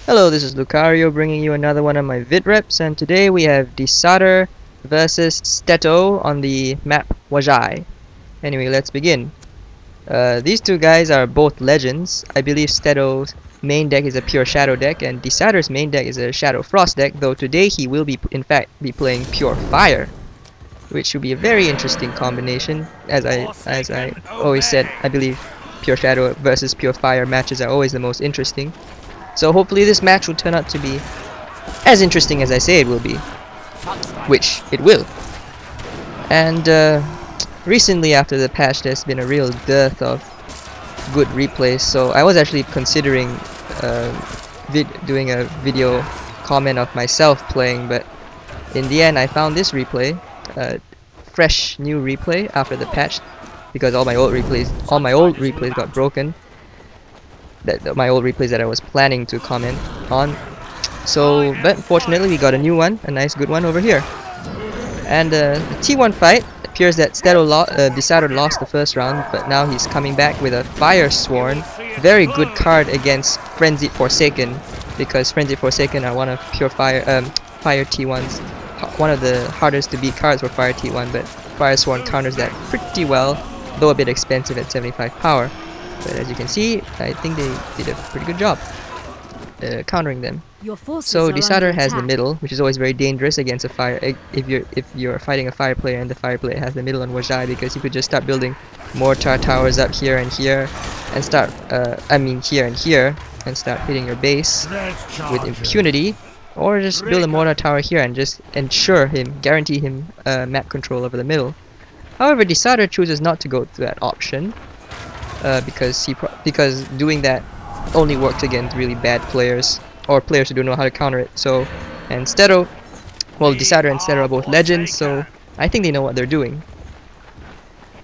Hello, this is Lucario bringing you another one of my Vidreps, and today we have Desatr versus Stetto on the map Wazhai. Anyway, let's begin. These two guys are both legends. I believe Stetto's main deck is a pure shadow deck and Desatr's main deck is a shadow frost deck, though today he will be in fact playing pure fire, which should be a very interesting combination. As I always said, I believe pure shadow versus pure fire matches are always the most interesting. So hopefully this match will turn out to be as interesting as I say it will be, which it will. And recently after the patch there's been a real dearth of good replays, so I was actually considering doing a video comment of myself playing, but in the end I found this replay, fresh new replay after the patch, because all my old replays got broken. My old replays that I was planning to comment on. So, but fortunately we got a new one, a nice good one over here. And the T1 fight appears that Desatr lost the first round, but now he's coming back with a Fire Sworn. Very good card against Frenzied Forsaken, because Frenzied Forsaken are one of pure fire T1s, one of the hardest to beat cards for Fire T1, but Fire Sworn counters that pretty well, though a bit expensive at 75 power. But as you can see, I think they did a pretty good job countering them. So Desatr has the middle, which is always very dangerous against a fire. If you're fighting a fire player and the fire player has the middle on Wazhai, because you could just start building mortar towers up here and here, and start here and here, and start hitting your base with impunity, or just build a mortar tower here and just guarantee him map control over the middle. However, Desatr chooses not to go through that option. Because doing that only works against really bad players or players who don't know how to counter it. So, and Desatr and Stetto are both legends, so I think they know what they're doing.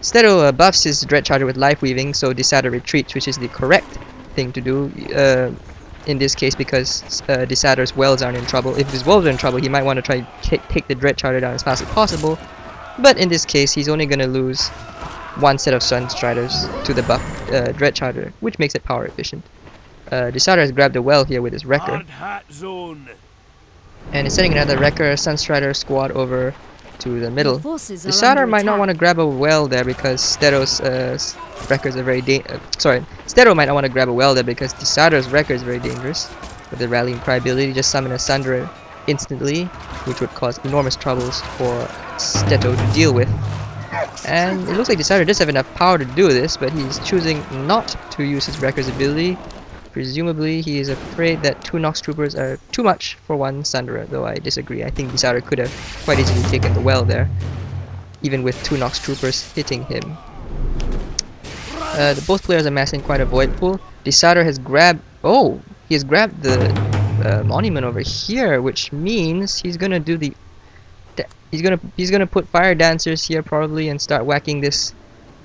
Stetto buffs his Dread Charger with Life Weaving, so Desatr retreats, which is the correct thing to do in this case, because Desatr's wells aren't in trouble. If his wells are in trouble, he might want to try to take the Dread Charger down as fast as possible. But in this case, he's only going to lose one set of Sunstriders to the buff Dread Charger, which makes it power efficient. Desatr has grabbed a well here with his Wrecker, and is sending another Wrecker Sunstrider squad over to the middle. Desatr might not want to grab a well there because Stetto's Wreckers are very Stetto might not want to grab a well there because Desatr's Wrecker is very dangerous. With the Rallying Cry ability, just summon a Sunderer instantly, which would cause enormous troubles for Stetto to deal with. And it looks like Desatr does have enough power to do this, but he's choosing not to use his Wrecker's ability. Presumably he is afraid that 2 Nox Troopers are too much for one Sunderer, though I disagree. I think Desatr could have quite easily taken the well there, even with 2 Nox Troopers hitting him. Both players are massing quite a void pool. Desatr has grabbed... oh! He has grabbed the monument over here, which means he's gonna do the... He's gonna put Fire Dancers here probably and start whacking this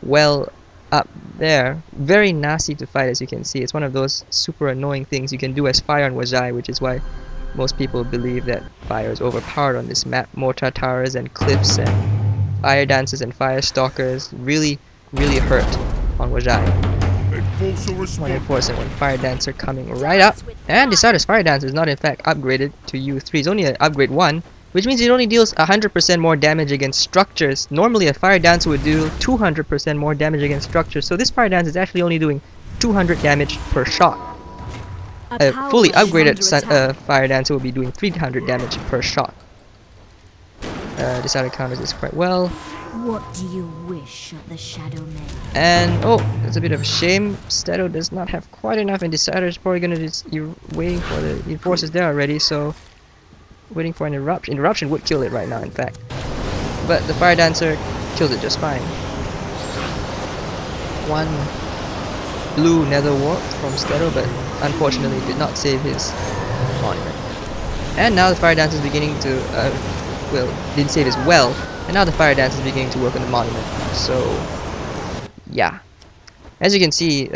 well up there. Very nasty to fight, as you can see. It's one of those super annoying things you can do as fire on Wazhai, which is why most people believe that fire is overpowered on this map. Mortar towers and cliffs and Fire Dancers and Fire Stalkers really hurt on Wazhai. One enforcement, one Fire Dancer coming right up, and Desatr's Fire Dancer is not in fact upgraded to U3. It's only an upgrade 1. Which means it only deals 100% more damage against structures. Normally a Fire Dancer would do 200% more damage against structures, so this Fire Dancer is actually only doing 200 damage per shot. A fully upgraded Fire Dancer will be doing 300 damage per shot. Desatr counters this quite well. What do you wish of the Shadow Man? And oh, it's a bit of a shame. Stetto does not have quite enough, and Desatr is probably gonna you're waiting for the enforcers there already, so waiting for an eruption. Eruption would kill it right now, in fact. But the Fire Dancer kills it just fine. One blue Nether Wart from Stetto, but unfortunately did not save his monument. And now the Fire Dancer is beginning to, didn't save his well, and now the Fire Dancer is beginning to work on the monument. So, yeah. As you can see,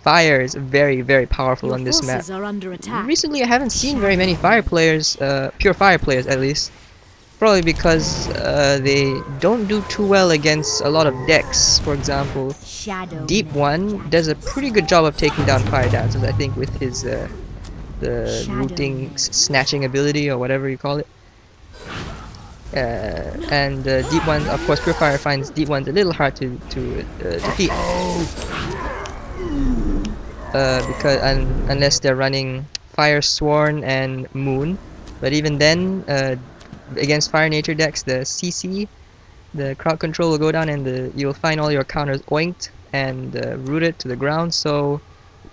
fire is very powerful on this map. Recently I haven't seen very many fire players, pure fire players at least, probably because they don't do too well against a lot of decks. For example, Deep One does a pretty good job of taking down Fire Dancers, I think, with his the looting snatching ability or whatever you call it. And deep ones, of course, Purifier finds deep ones a little hard to defeat. Because unless they're running Fire Sworn and Moon, but even then, against Fire Nature decks, the CC, the crowd control will go down, and you'll find all your counters oinked and rooted to the ground. So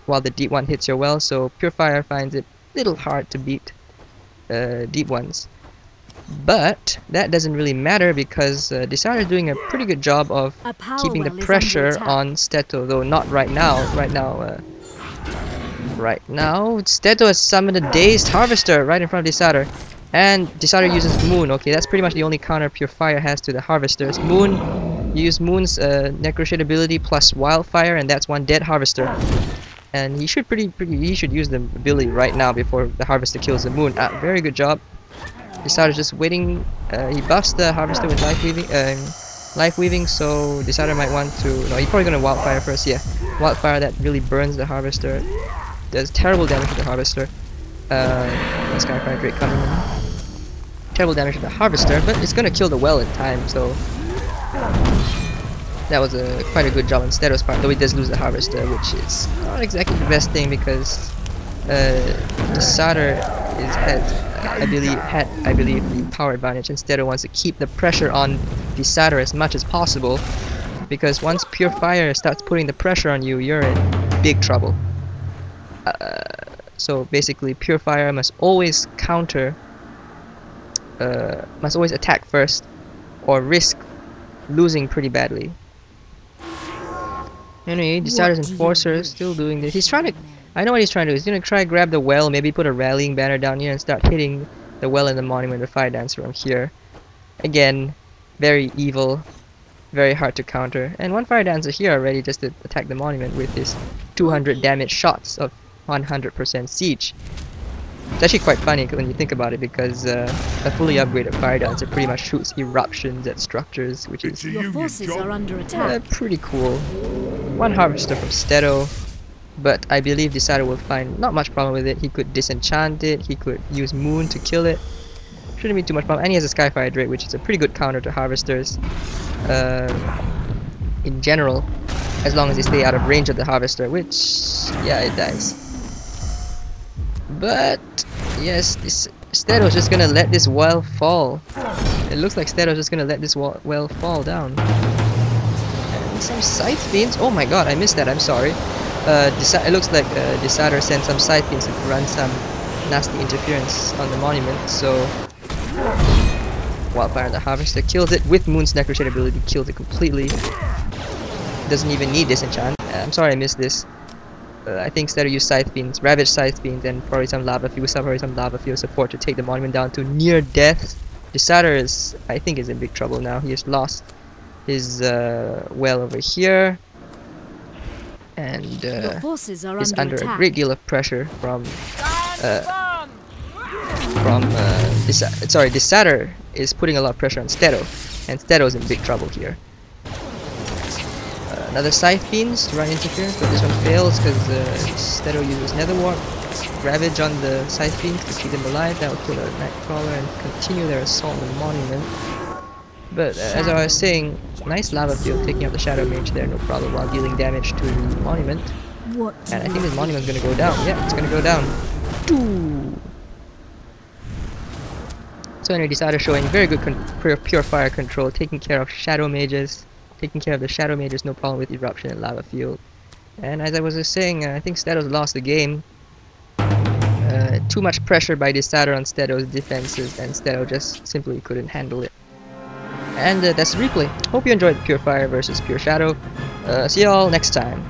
while the deep one hits your well, so Purifier finds it a little hard to beat deep ones. But that doesn't really matter because Desatr is doing a pretty good job of keeping the pressure on Stetto, though not right now. Right now, Stetto has summoned a Dazed Harvester right in front of Desatr, and Desatr uses Moon. Okay, that's pretty much the only counter Purifier has to the Harvesters. Moon, you use Moon's Necroshade ability plus Wildfire, and that's one dead Harvester. And he should he should use the ability right now before the Harvester kills the Moon. Very good job. Desatr is just waiting. He buffs the Harvester with life weaving, so Desatr might want to. No, he's probably gonna Wildfire first. Yeah, Wildfire that really burns the Harvester. Does terrible damage to the Harvester. Skyfire Drake coming in. Terrible damage to the Harvester, but it's gonna kill the well in time. So that was quite a good job on Stetto's part. Though he does lose the Harvester, which is not exactly the best thing because Desatr had, I believe, the power advantage, and Stetto wants to keep the pressure on Desatr as much as possible, because once Purifier starts putting the pressure on you, you're in big trouble. So basically, Purifier must always must always attack first, or risk losing pretty badly. Anyway, Desatr's Enforcer is still doing this. He's trying to. I know what he's trying to do. He's gonna try grab the well, maybe put a rallying banner down here and start hitting the well in the monument with Fire Dancer from here. Again, very evil, very hard to counter. And one Fire Dancer here already just to attack the monument with his 200 damage shots of 100% siege. It's actually quite funny when you think about it, because a fully upgraded Fire Dancer pretty much shoots eruptions at structures, which is Your forces are under attack. Pretty cool. One Harvester from Stetto. But I believe Desatr will find not much problem with it. He could disenchant it, he could use Moon to kill it. Shouldn't be too much problem. And he has a Skyfire Drake, which is a pretty good counter to Harvesters. In general, as long as they stay out of range of the Harvester, which, yeah, it dies. But, yes, Stetto's just gonna let this well fall. It looks like Stetto's just gonna let this well fall down. And some Scythe Fiends. Oh my god, I missed that, I'm sorry. It looks like Desatr sent some Scythe Fiends to run some nasty interference on the monument, so Wildfire the Harvester kills it with Moon's Necroshade ability, kills it completely. Doesn't even need disenchant. I'm sorry I missed this. I think Stetto used Scythe Fiends, Ravage Scythe Fiends, and probably some Lava Fuel support to take the monument down to near death. Desatr is, I think, is in big trouble now. He has lost his well over here, and is under a great deal of pressure from Desatr is putting a lot of pressure on Stetto, and Stetto's in big trouble here. Another Scythe Fiends to run interference, but this one fails because Stetto uses Nether Warp, Ravage on the Scythe Fiends to keep them alive. That will kill a Nightcrawler and continue their assault on the monument. But as I was saying, nice Lava Field taking out the Shadow Mage there, no problem, while dealing damage to the monument. And I think this monument's gonna go down. Yeah, it's gonna go down. So anyway, Desatr showing very good Purifier control, taking care of Shadow Mages. Taking care of the Shadow Mages, no problem with Eruption and Lava Field. And as I was just saying, I think Stetto's lost the game. Too much pressure by Desatr on Stetto's defenses, and Stetto just simply couldn't handle it. And that's the replay. Hope you enjoyed Purifier versus Pure Shadow. See you all next time.